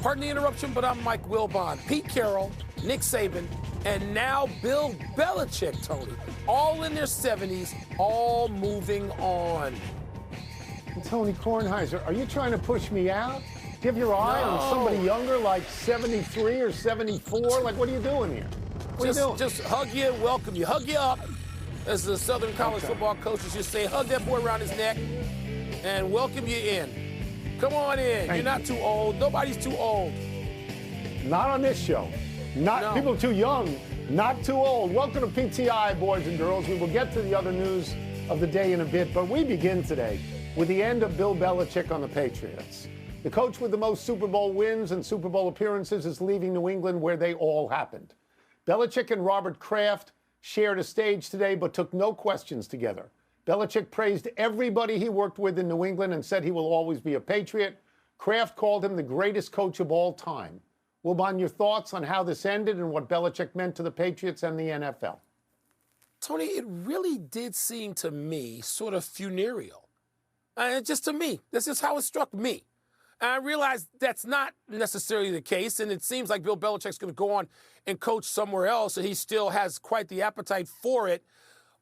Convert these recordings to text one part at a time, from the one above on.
Pardon the interruption, but I'm Mike Wilbon. Pete Carroll, Nick Saban, and now Bill Belichick, Tony, all in their 70s, all moving on. Tony Kornheiser, are you trying to push me out? Do you have your eye on somebody younger, like 73 or 74? Like, what are you doing here? What are you doing? Just hug you and welcome you. Hug you up, as the Southern College football coaches just say. Hug that boy around his neck and welcome you in. Come on in. You're not too old. Nobody's too old. Not on this show. People too young, not too old. Welcome to PTI, boys and girls. We will get to the other news of the day in a bit, but we begin today with the end of Bill Belichick on the Patriots. The coach with the most Super Bowl wins and Super Bowl appearances is leaving New England, where they all happened. Belichick and Robert Kraft shared a stage today but took no questions together. Belichick praised everybody he worked with in New England and said he will always be a Patriot. Kraft called him the greatest coach of all time. Wilbon, your thoughts on how this ended and what Belichick meant to the Patriots and the NFL? Tony, it really did seem to me sort of funereal. Just to me. This is how it struck me. And I realize that's not necessarily the case, and it seems like Bill Belichick's going to go on and coach somewhere else, and he still has quite the appetite for it.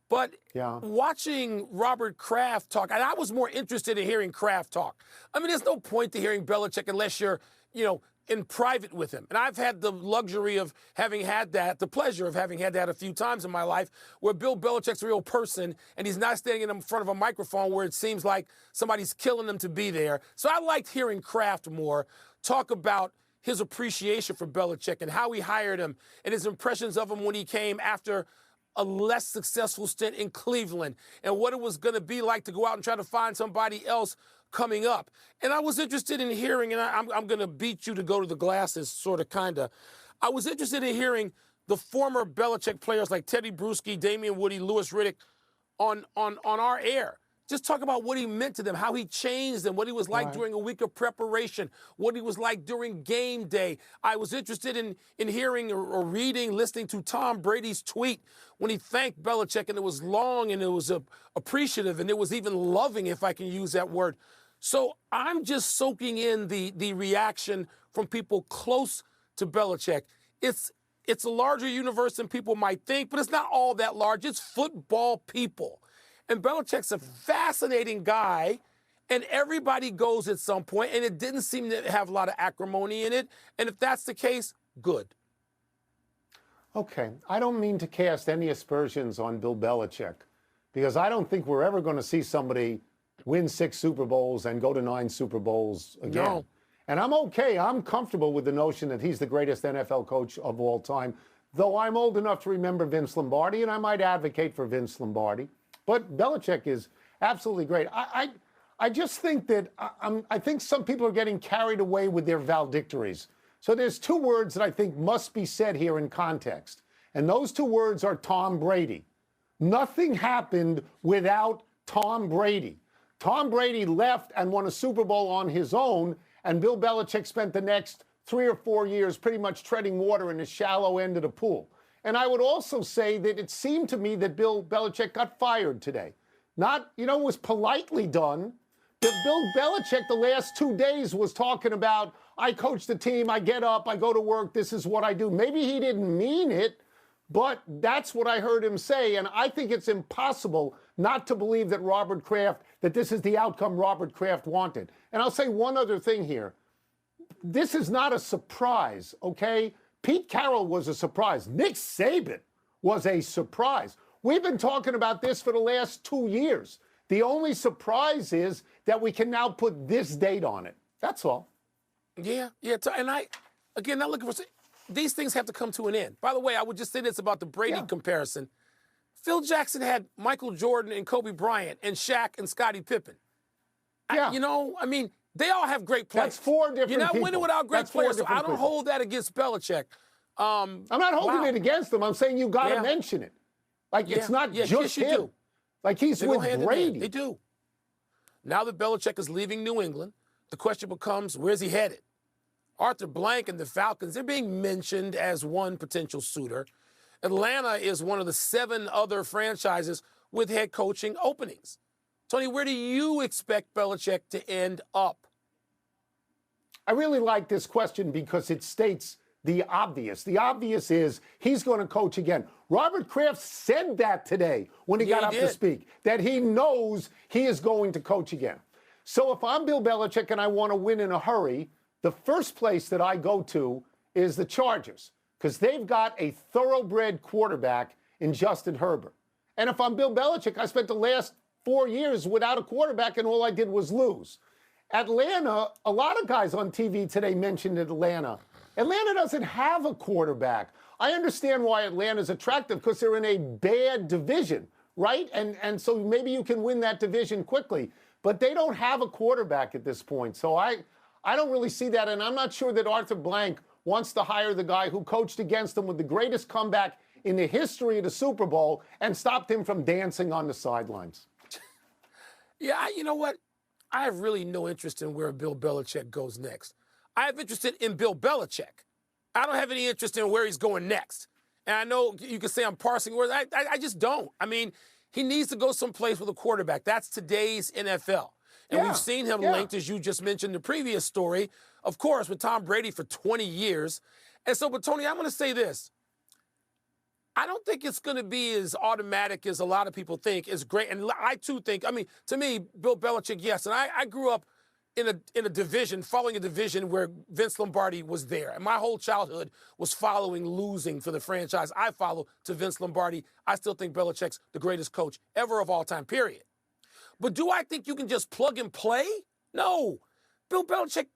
But watching Robert Kraft talk, and I was more interested in hearing Kraft talk. I mean, there's no point to hearing Belichick unless you're, in private with him. And I've had the luxury of having had that, the pleasure of having had that a few times in my life, where Bill Belichick's a real person and he's not standing in front of a microphone where it seems like somebody's killing him to be there. So I liked hearing Kraft more talk about his appreciation for Belichick and how he hired him and his impressions of him when he came after a less successful stint in Cleveland and what it was going to be like to go out and try to find somebody else coming up. And I was interested in hearing, and I'm going to beat you to go to the glasses, sort of, kind of. I was interested in hearing the former Belichick players like Teddy Bruschi, Damian Woody, Louis Riddick on our air. Just talk about what he meant to them, how he changed them, what he was like during a week of preparation, what he was like during game day. I was interested in hearing or reading, listening to Tom Brady's tweet when he thanked Belichick, and it was long and it was appreciative and it was even loving, if I can use that word. So I'm just soaking in the reaction from people close to Belichick. It's a larger universe than people might think, but it's not all that large. It's football people. And Belichick's a fascinating guy, and everybody goes at some point, and it didn't seem to have a lot of acrimony in it. And if that's the case, good. Okay, I don't mean to cast any aspersions on Bill Belichick, because I don't think we're ever going to see somebody win 6 Super Bowls and go to 9 Super Bowls again. No. And I'm comfortable with the notion that he's the greatest NFL coach of all time, though I'm old enough to remember Vince Lombardi, and I might advocate for Vince Lombardi. But Belichick is absolutely great. I just think that I think some people are getting carried away with their valedictories. So there's 2 words that I think must be said here in context. And those 2 words are Tom Brady. Nothing happened without Tom Brady. Tom Brady left and won a Super Bowl on his own, and Bill Belichick spent the next 3 or 4 years pretty much treading water in the shallow end of the pool. And I would also say that it seemed to me that Bill Belichick got fired today. Not, it was politely done. But Bill Belichick the last 2 days was talking about, I coach the team, I get up, I go to work, this is what I do. Maybe he didn't mean it, but that's what I heard him say. And I think it's impossible not to believe that this is the outcome Robert Kraft wanted. And I'll say one other thing here. This is not a surprise, okay? Pete Carroll was a surprise. Nick Saban was a surprise. We've been talking about this for the last 2 years. The only surprise is that we can now put this date on it. That's all. Yeah. And not looking for... These things have to come to an end. By the way, I would just say this about the Brady comparison. Phil Jackson had Michael Jordan and Kobe Bryant and Shaq and Scottie Pippen. Yeah. They all have great players. That's 4 different people. You're not winning without great players, so I don't hold that against Belichick. I'm not holding it against them. I'm saying you got to mention it. Like, it's not just him. Do. Like, he's with Brady. They do. Now that Belichick is leaving New England, the question becomes, where's he headed? Arthur Blank and the Falcons, they're being mentioned as one potential suitor. Atlanta is one of the 7 other franchises with head coaching openings. Tony, where do you expect Belichick to end up? I really like this question because it states the obvious. The obvious is he's going to coach again. Robert Kraft said that today when he got up to speak, that he knows he is going to coach again. So if I'm Bill Belichick and I want to win in a hurry, the first place that I go to is the Chargers, because they've got a thoroughbred quarterback in Justin Herbert. And if I'm Bill Belichick, I spent the last 4 years without a quarterback, and all I did was lose. Atlanta, a lot of guys on TV today mentioned Atlanta. Atlanta doesn't have a quarterback. I understand why Atlanta's attractive, because they're in a bad division, right? And so maybe you can win that division quickly. But they don't have a quarterback at this point. So I don't really see that, and I'm not sure that Arthur Blank wants to hire the guy who coached against him with the greatest comeback in the history of the Super Bowl and stopped him from dancing on the sidelines. Yeah, you know what? I have really no interest in where Bill Belichick goes next. I have interest in Bill Belichick. I don't have any interest in where he's going next. And I know you can say I'm parsing words. I just don't. I mean, he needs to go someplace with a quarterback. That's today's NFL. And we've seen him linked, as you just mentioned in the previous story, of course, with Tom Brady for 20 years. And so, but Tony, I'm going to say this. I don't think it's going to be as automatic as a lot of people think. It's great. And I, too, think, I mean, to me, Bill Belichick, yes. And I grew up in a division, following a division where Vince Lombardi was there. And my whole childhood was following losing for the franchise I follow to Vince Lombardi. I still think Belichick's the greatest coach ever of all time, period. But do I think you can just plug and play? No. Bill Belichick,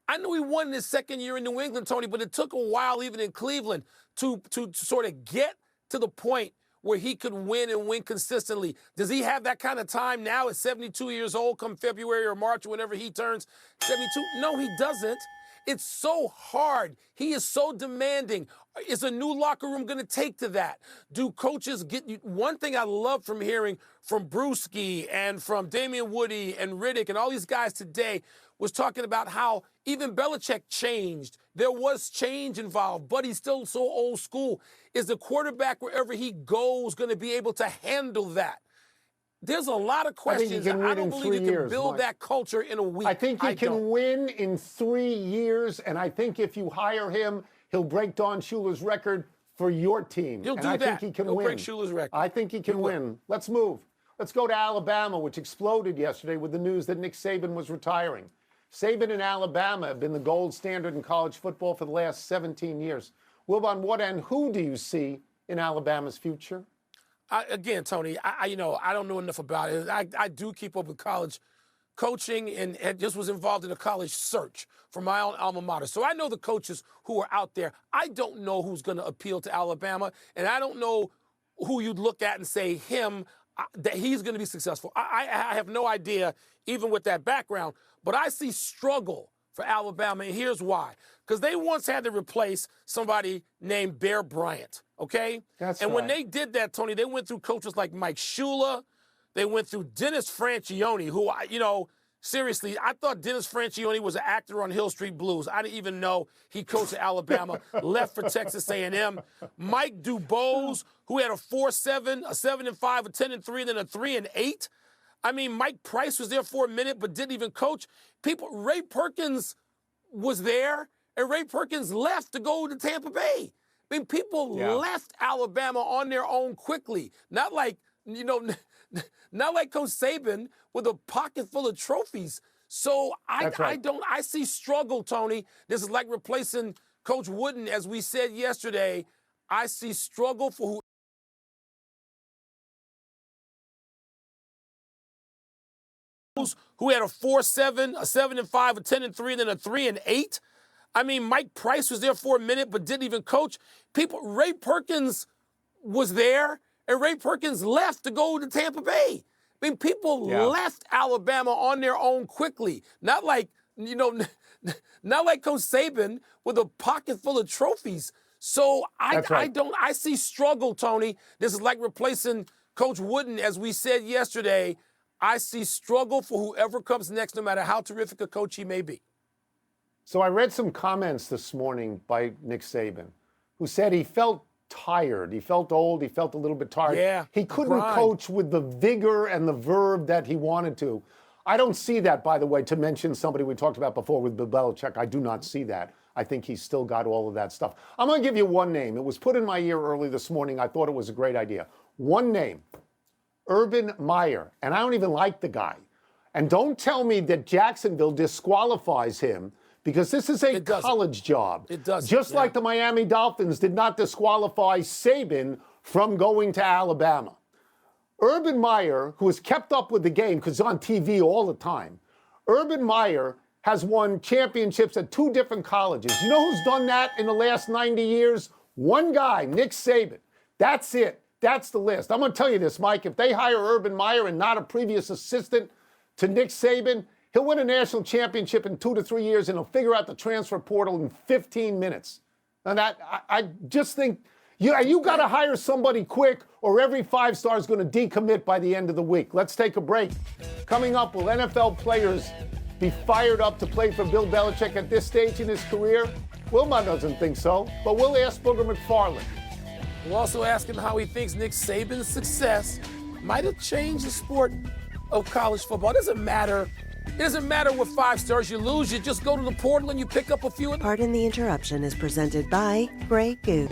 I know he won in his second year in New England, Tony, but it took a while even in Cleveland to sort of get to the point where he could win and win consistently. Does he have that kind of time now at 72 years old come February or March or whenever he turns 72? No, he doesn't. It's so hard. He is so demanding. Is a new locker room going to take to that? Do coaches get you? One thing I love from hearing from Brewski and from Damian Woody and Riddick and all these guys today was talking about how even Belichick changed. There was change involved, but he's still so old school. Is the quarterback, wherever he goes, going to be able to handle that? There's a lot of questions. I don't believe you can build that culture in a week. I think he can win in 3 years, and I think if you hire him, he'll break Don Shula's record for your team. He'll do that. I think he can win. He'll break Shula's record. I think he can win. Let's move. Let's go to Alabama, which exploded yesterday with the news that Nick Saban was retiring. Saban and Alabama have been the gold standard in college football for the last 17 years. Wilbon, what and who do you see in Alabama's future? Again, Tony, I don't know enough about it. I do keep up with college coaching and just was involved in a college search for my own alma mater. So I know the coaches who are out there. I don't know who's going to appeal to Alabama, and I don't know who you'd look at and say that he's going to be successful. I have no idea, even with that background, but I see struggle for Alabama, and here's why. Because they once had to replace somebody named Bear Bryant, okay? That's and when they did that, Tony, they went through coaches like Mike Shula. They went through Dennis Franchione, who, seriously, I thought Dennis Franchione was an actor on Hill Street Blues. I didn't even know he coached at Alabama, left for Texas A&M. Mike Dubose, who had a 4-7, a 7-5, a 10-3, then a 3-8. I mean, Mike Price was there for a minute but didn't even coach. Ray Perkins was there, and Ray Perkins left to go to Tampa Bay. I mean, people left Alabama on their own quickly. Not like Coach Saban with a pocket full of trophies. So I see struggle, Tony. This is like replacing Coach Wooden, as we said yesterday. I see struggle for who had a 4-7, a 7-5, a 10-3, then a 3-8. I mean, Mike Price was there for a minute but didn't even coach. Ray Perkins was there, and Ray Perkins left to go to Tampa Bay. I mean, people left Alabama on their own quickly. Not like Coach Saban with a pocket full of trophies. So I see struggle, Tony. This is like replacing Coach Wooden, as we said yesterday. I see struggle for whoever comes next, no matter how terrific a coach he may be. So I read some comments this morning by Nick Saban, who said he felt tired. He felt old. He felt a little bit tired. Yeah, he couldn't coach with the vigor and the verve that he wanted to. I don't see that, by the way, to mention somebody we talked about before with Bill Belichick. I do not see that. I think he's still got all of that stuff. I'm going to give you one name. It was put in my ear early this morning. I thought it was a great idea. One name, Urban Meyer. And I don't even like the guy. And don't tell me that Jacksonville disqualifies him, because this is a college job. It doesn't. Just like the Miami Dolphins did not disqualify Saban from going to Alabama. Urban Meyer, who has kept up with the game because he's on TV all the time, Urban Meyer has won championships at 2 different colleges. You know who's done that in the last 90 years? One guy, Nick Saban. That's it. That's the list. I'm going to tell you this, Mike. If they hire Urban Meyer and not a previous assistant to Nick Saban, he'll win a national championship in 2 to 3 years, and he'll figure out the transfer portal in 15 minutes. And I just think you got to hire somebody quick, or every 5-star is going to decommit by the end of the week. Let's take a break. Coming up, will NFL players be fired up to play for Bill Belichick at this stage in his career? Wilma doesn't think so, but we'll ask Booger McFarland. We'll also ask him how he thinks Nick Saban's success might have changed the sport of college football. It doesn't matter. It doesn't matter what 5 stars you lose. You just go to the portal and you pick up a few. Pardon the Interruption is presented by Grey Goose.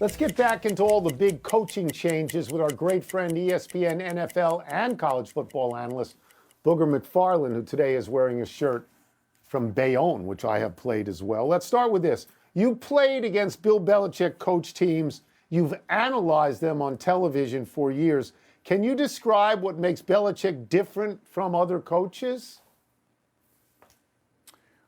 Let's get back into all the big coaching changes with our great friend, ESPN, NFL, and college football analyst, Booger McFarland, who today is wearing a shirt from Bayonne, which I have played as well. Let's start with this. You played against Bill Belichick coach teams. You've analyzed them on television for years. Can you describe what makes Belichick different from other coaches?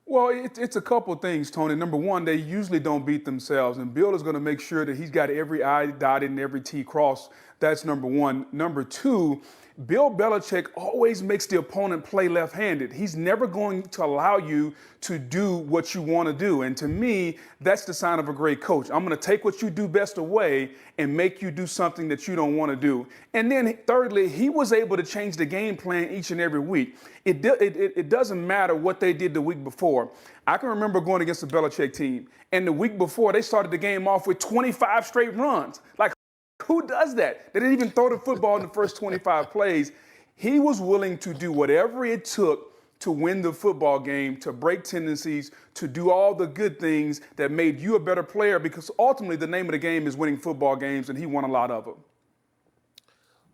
Well, it's a couple of things, Tony. Number one, they usually don't beat themselves, and Bill is going to make sure that he's got every I dotted and every T crossed. That's number one. Number two, Bill Belichick always makes the opponent play left-handed. He's never going to allow you to do what you want to do. And to me, that's the sign of a great coach. I'm going to take what you do best away and make you do something that you don't want to do. And then thirdly, he was able to change the game plan each and every week. It doesn't matter what they did the week before. I can remember going against the Belichick team, and the week before, they started the game off with 25 straight runs. Like, who does that? They didn't even throw the football in the first 25 plays. He was willing to do whatever it took to win the football game, to break tendencies, to do all the good things that made you a better player, because ultimately the name of the game is winning football games, and he won a lot of them.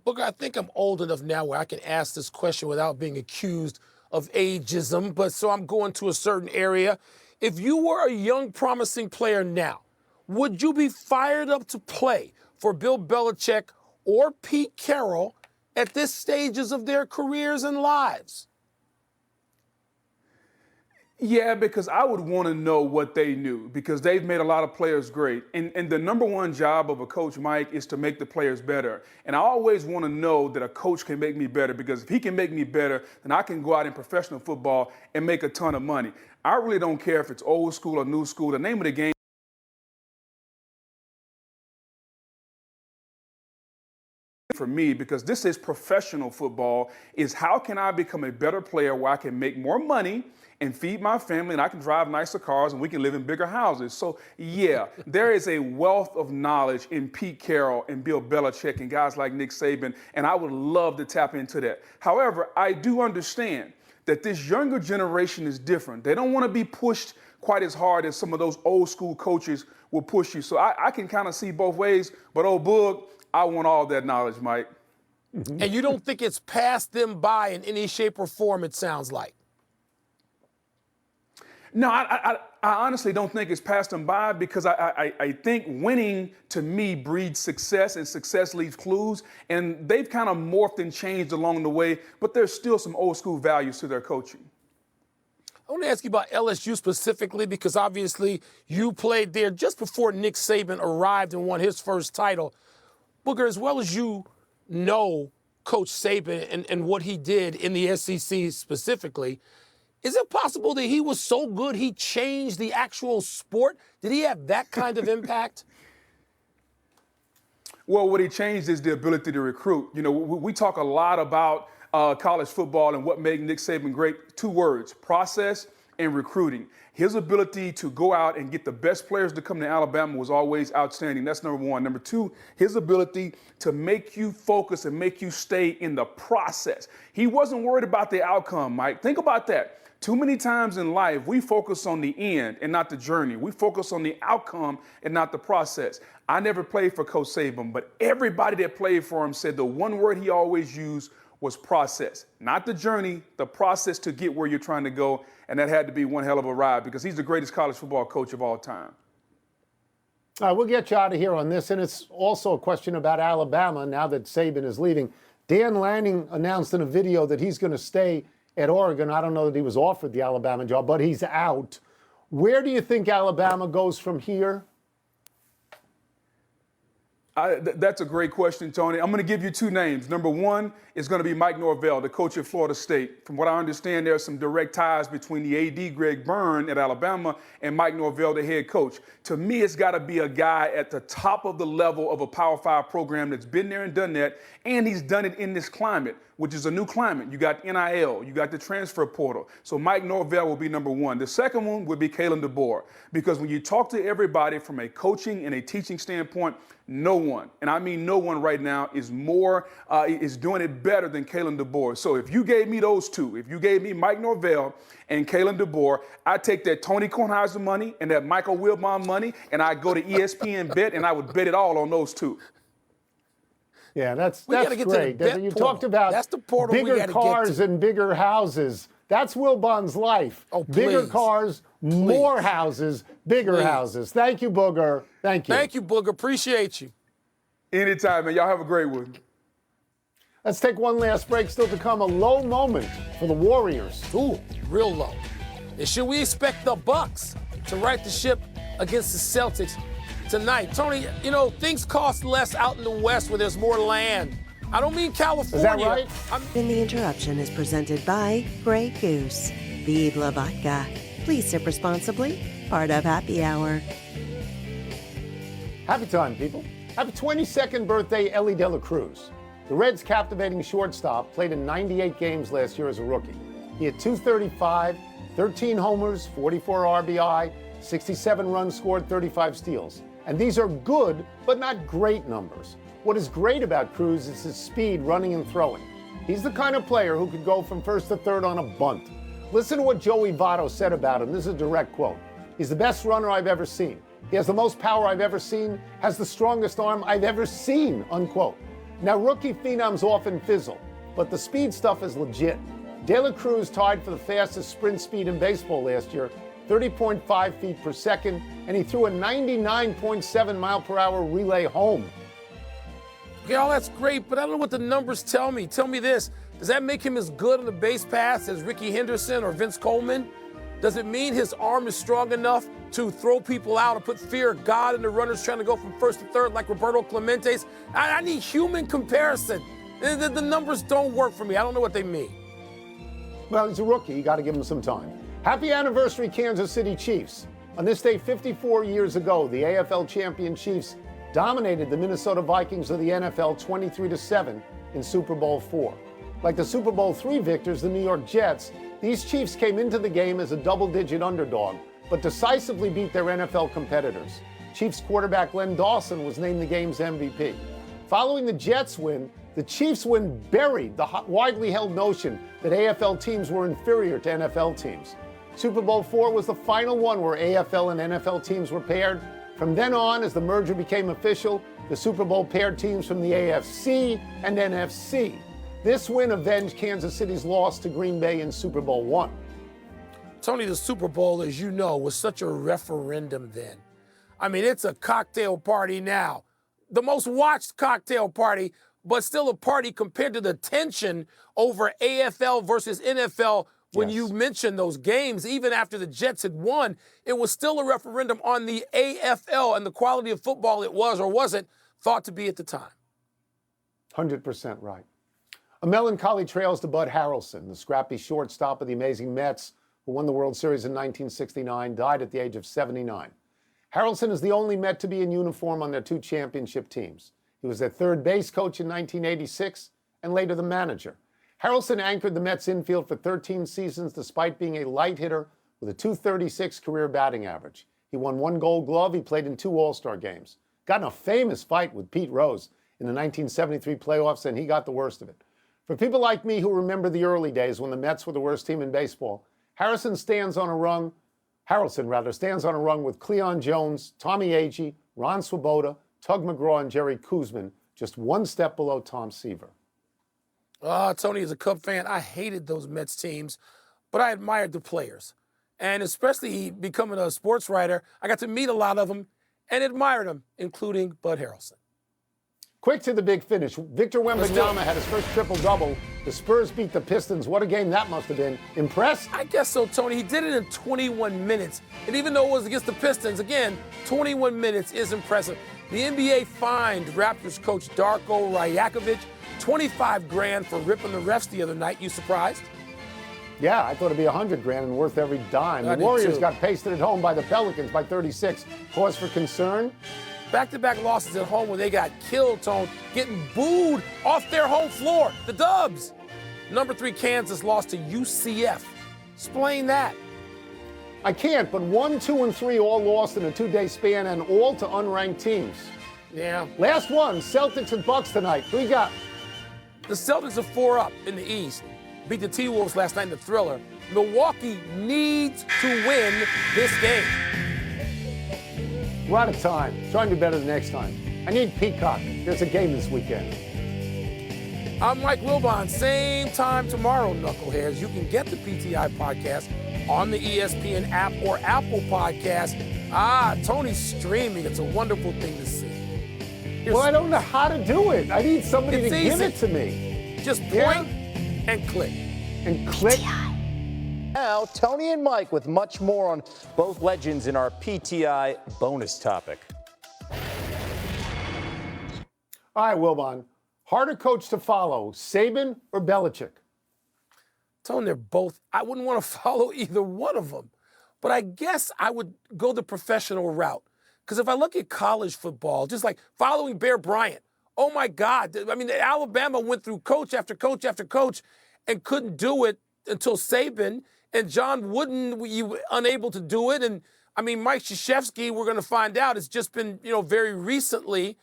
Look, I think I'm old enough now where I can ask this question without being accused of ageism, but so I'm going to a certain area. If you were a young, promising player now, would you be fired up to play for Bill Belichick or Pete Carroll at this stages of their careers and lives? Yeah, because I would want to know what they knew, because they've made a lot of players great. And the number one job of a coach, Mike, is to make the players better. And I always want to know that a coach can make me better, because if he can make me better, then I can go out in professional football and make a ton of money. I really don't care if it's old school or new school. The name of the game for me, because this is professional football, is how can I become a better player where I can make more money and feed my family, and I can drive nicer cars, and we can live in bigger houses. So, yeah, there is a wealth of knowledge in Pete Carroll and Bill Belichick and guys like Nick Saban, and I would love to tap into that. However, I do understand that this younger generation is different. They don't want to be pushed quite as hard as some of those old school coaches will push you. So I can kind of see both ways, but oh, Boog, I want all that knowledge, Mike. And you don't think it's passed them by in any shape or form, it sounds like? No, I honestly don't think it's passed them by, because I think winning, to me, breeds success, and success leaves clues. And they've kind of morphed and changed along the way, but there's still some old school values to their coaching. I want to ask you about LSU specifically, because obviously you played there just before Nick Saban arrived and won his first title. Booger, as well as you know Coach Saban and what he did in the SEC specifically, is it possible that he was so good he changed the actual sport? Did he have that kind of impact? Well, what he changed is the ability to recruit. You know, we talk a lot about college football and what made Nick Saban great. 2 words: process and recruiting. His ability to go out and get the best players to come to Alabama was always outstanding. That's number one. Number two, his ability to make you focus and make you stay in the process. He wasn't worried about the outcome, Mike. Think about that. Too many times in life, we focus on the end and not the journey. We focus on the outcome and not the process. I never played for Coach Saban, but everybody that played for him said the one word he always used was process. Not the journey, the process to get where you're trying to go. And that had to be one hell of a ride because he's the greatest college football coach of all time. All right, we'll get you out of here on this. And it's also a question about Alabama now that Saban is leaving. Dan Lanning announced in a video that he's going to stay at Oregon. I don't know that he was offered the Alabama job, but he's out. Where do you think Alabama goes from here? That's a great question, Tony. I'm going to give you two names. Number one is going to be Mike Norvell, the coach at Florida State. From what I understand, there are some direct ties between the AD, Greg Byrne at Alabama, and Mike Norvell, the head coach. To me, it's got to be a guy at the top of the level of a Power 5 program that's been there and done that, and he's done it in this climate, which is a new climate. You got NIL, you got the transfer portal. So Mike Norvell will be number one. The second one would be Kalen DeBoer, because when you talk to everybody from a coaching and a teaching standpoint, no one, and I mean no one right now, is doing it better than Kalen DeBoer. So if you gave me those two, if you gave me Mike Norvell and Kalen DeBoer, I'd take that Tony Kornheiser money and that Michael Wilbon money, and I'd go to ESPN Bet, and I would bet it all on those two. Yeah, that's get great. You portal. talked about That's the portal we bigger gotta cars get to. and bigger houses. That's Wilbon's life. Oh, bigger please. cars, more houses, bigger houses. Thank you, Booger. Thank you. Thank you, Booger. Appreciate you. Anytime, man. Y'all have a great one. Let's take one last break. Still to come, a low moment for the Warriors. Ooh, real low. And should we expect the Bucks to right the ship against the Celtics tonight? Tony, you know, things cost less out in the West where there's more land. I don't mean California. Is that right? And the interruption is presented by Grey Goose. Vive la vodka. Please sip responsibly. Part of Happy Hour. Happy time, people. Happy 22nd birthday, Ellie De La Cruz. The Reds' captivating shortstop played in 98 games last year as a rookie. He had 235, 13 homers, 44 RBI, 67 runs scored, 35 steals. And these are good, but not great numbers. What is great about Cruz is his speed running and throwing. He's the kind of player who could go from first to third on a bunt. Listen to what Joey Votto said about him. This is a direct quote. He's the best runner I've ever seen. He has the most power I've ever seen, has the strongest arm I've ever seen, unquote. Now, rookie phenoms often fizzle, but the speed stuff is legit. De La Cruz tied for the fastest sprint speed in baseball last year, 30.5 feet per second, and he threw a 99.7 mile per hour relay home. Okay, all that's great, but I don't know what the numbers tell me. Tell me this. Does that make him as good on the base pass as Ricky Henderson or Vince Coleman? Does it mean his arm is strong enough to throw people out or put fear of God in the runners trying to go from first to third like Roberto Clemente's? I need human comparison. The numbers don't work for me. I don't know what they mean. Well, he's a rookie. You got to give him some time. Happy anniversary, Kansas City Chiefs. On this day 54 years ago, the AFL champion Chiefs dominated the Minnesota Vikings of the NFL 23-7 in Super Bowl IV. Like the Super Bowl III victors, the New York Jets, these Chiefs came into the game as a double-digit underdog, but decisively beat their NFL competitors. Chiefs quarterback Len Dawson was named the game's MVP. Following the Jets win, the Chiefs win buried the widely held notion that AFL teams were inferior to NFL teams. Super Bowl IV was the final one where AFL and NFL teams were paired. From then on, as the merger became official, the Super Bowl paired teams from the AFC and NFC. This win avenged Kansas City's loss to Green Bay in Super Bowl I. Tony, the Super Bowl, as you know, was such a referendum then. I mean, it's a cocktail party now. The most watched cocktail party, but still a party compared to the tension over AFL versus NFL. When you mentioned those games, even after the Jets had won, it was still a referendum on the AFL and the quality of football it was or wasn't thought to be at the time. 100% right. A melancholy trails to Bud Harrelson, the scrappy shortstop of the amazing Mets, who won the World Series in 1969, died at the age of 79. Harrelson is the only Met to be in uniform on their two championship teams. He was their third base coach in 1986 and later the manager. Harrelson anchored the Mets infield for 13 seasons despite being a light hitter with a .236 career batting average. He won 1 Gold Glove. He played in 2 All-Star games. Got in a famous fight with Pete Rose in the 1973 playoffs, and he got the worst of it. For people like me who remember the early days when the Mets were the worst team in baseball, Harrelson stands on a rung with Cleon Jones, Tommy Agee, Ron Swoboda, Tug McGraw, and Jerry Koosman, just 1 step below Tom Seaver. Tony, as a Cub fan, I hated those Mets teams, but I admired the players. And especially becoming a sports writer, I got to meet a lot of them and admired them, including Bud Harrelson. Quick to the big finish. Victor Wembanyama had his first triple-double. The Spurs beat the Pistons. What a game that must have been. Impressed? I guess so, Tony. He did it in 21 minutes. And even though it was against the Pistons, again, 21 minutes is impressive. The NBA fined Raptors coach Darko Rajakovic $25,000 for ripping the refs the other night. You surprised? Yeah, I thought it'd be $100,000 and worth every dime. The Warriors got pasted at home by the Pelicans by 36. Cause for concern? Back-to-back losses at home when they got killed, Tone, getting booed off their home floor. The Dubs. Number 3 Kansas lost to UCF. Explain that. I can't, but 1, 2, and 3 all lost in a 2-day span and all to unranked teams. Yeah. Last one, Celtics and Bucks tonight. Who you got? The Celtics are 4 up in the East. Beat the T-Wolves last night in the thriller. Milwaukee needs to win this game. We're out of time. Try and do better the next time. I need Peacock. There's a game this weekend. I'm Mike Wilbon. Same time tomorrow, knuckleheads. You can get the PTI podcast on the ESPN app or Apple Podcast. Tony's streaming. It's a wonderful thing to see. Well, I don't know how to do it. I need somebody to give it to me. Just point and click. And click. Now, Tony and Mike with much more on both legends in our PTI bonus topic. All right, Wilbon. Harder coach to follow, Saban or Belichick? Tony, they're both. I wouldn't want to follow either one of them. But I guess I would go the professional route. Because if I look at college football, just like following Bear Bryant, oh my God. I mean, Alabama went through coach after coach after coach and couldn't do it until Saban. And John Wooden, you were unable to do it. And I mean, Mike Krzyzewski, we're going to find out, it's just been, very recently.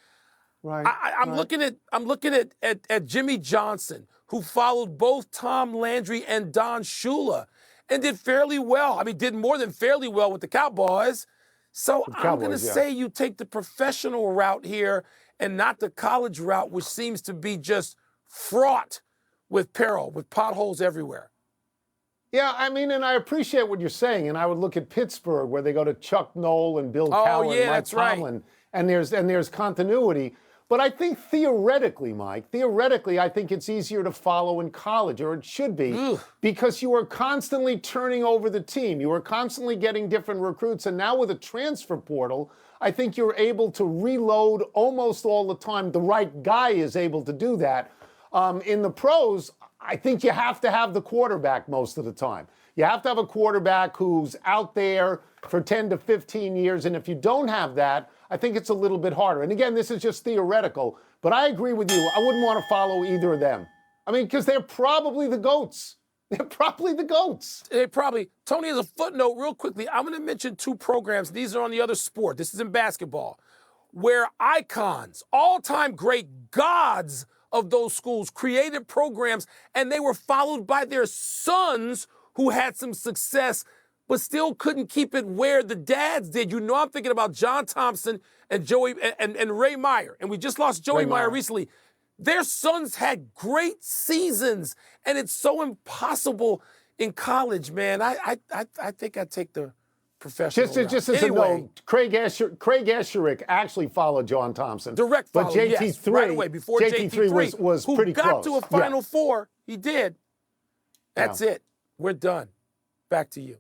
Right. I'm looking at Jimmy Johnson, who followed both Tom Landry and Don Shula and did fairly well. I mean, did more than fairly well with the Cowboys. So I'm going to say you take the professional route here and not the college route, which seems to be just fraught with peril, with potholes everywhere. Yeah, I mean, and I appreciate what you're saying. And I would look at Pittsburgh, where they go to Chuck Noll and Bill Cowher and Mike Tomlin, right. and there's continuity. But I think theoretically, Mike, I think it's easier to follow in college, or it should be, because you are constantly turning over the team. You are constantly getting different recruits. And now with a transfer portal, I think you're able to reload almost all the time. The right guy is able to do that. In the pros, I think you have to have the quarterback most of the time. You have to have a quarterback who's out there for 10 to 15 years. And if you don't have that, I think it's a little bit harder. And again, this is just theoretical, but I agree with you. I wouldn't want to follow either of them. I mean, because they're probably the GOATs. They're probably the GOATs. Tony, as a footnote, real quickly, I'm going to mention 2 programs. These are on the other sport. This is in basketball, where icons, all-time great gods of those schools created programs, and they were followed by their sons who had some success but still couldn't keep it where the dads did. I'm thinking about John Thompson and Joey and Ray Meyer, and we just lost Joey Meyer recently. Their sons had great seasons, and it's so impossible in college, man. I think I'd take the professional route. Just as a note, Craig Esherick actually followed John Thompson. Direct follow, but JT3, yes, right away, before JT3 was pretty close. Who got to a Final Four. He did. That's it. We're done. Back to you.